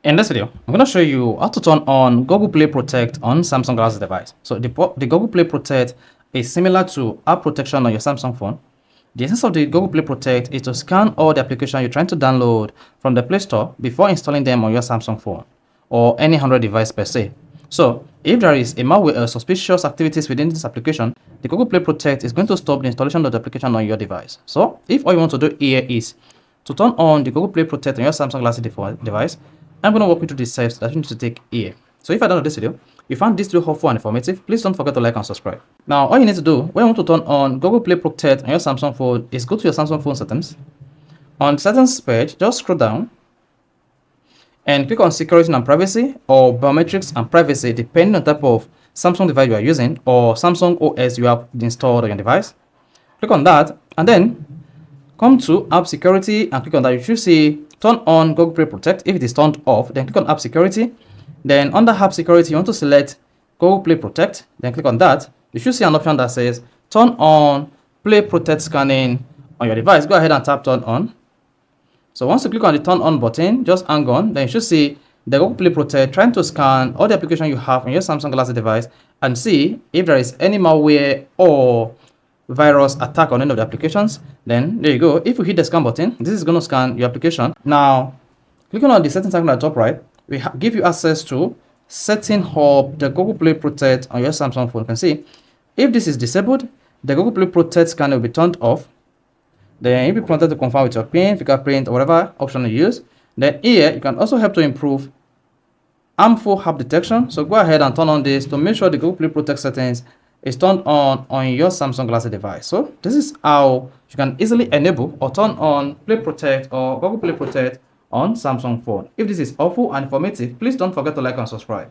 In this video, I'm going to show you how to turn on Google Play Protect on Samsung Galaxy device. So the Google Play Protect is similar to app protection on your Samsung phone. The essence of the Google Play Protect is to scan all the applications you're trying to download from the Play Store before installing them on your Samsung phone or any Android device per se. So if there is a malware or suspicious activities within this application, the Google Play Protect is going to stop the installation of the application on your device. So if all you want to do here is to turn on the Google Play Protect on your Samsung Galaxy device, I'm going to walk you through the steps that you need to take here. So if I download this video, you found this video helpful and informative, please don't forget to like and subscribe. Now, all you need to do when you want to turn on Google Play Protect on your Samsung phone is go to your Samsung phone settings. On the settings page, just scroll down and click on security and privacy or biometrics and privacy depending on the type of Samsung device you are using or Samsung OS you have installed on your device. Click on that and then come to app security and click on that. You should see turn on Google Play Protect. If it is turned off, then click on app security. Then under app security, you want to select Google Play Protect. Then click on that. You should see an option that says turn on Play Protect scanning on your device. Go ahead and tap turn on. So once you click on the turn on button, just hang on. Then you should see the Google Play Protect trying to scan all the applications you have on your Samsung Galaxy device and see if there is any malware or virus attack on any of the applications. Then there you go. If you hit the scan button, this is going to scan your application. Now clicking on the settings icon at the top right, we give you access to setting up the Google Play Protect on your Samsung phone. You can see if this is disabled, the Google Play Protect scan will be turned off. Then you'll be prompted to confirm with your PIN, fingerprint, or whatever option you use. Then here you can also help to improve harmful app detection. So go ahead and turn on this to make sure the Google Play Protect settings is turned on your Samsung Galaxy device. So this is how you can easily enable or turn on Play Protect or Google Play Protect on Samsung phone. If this is helpful and informative, please don't forget to like and subscribe.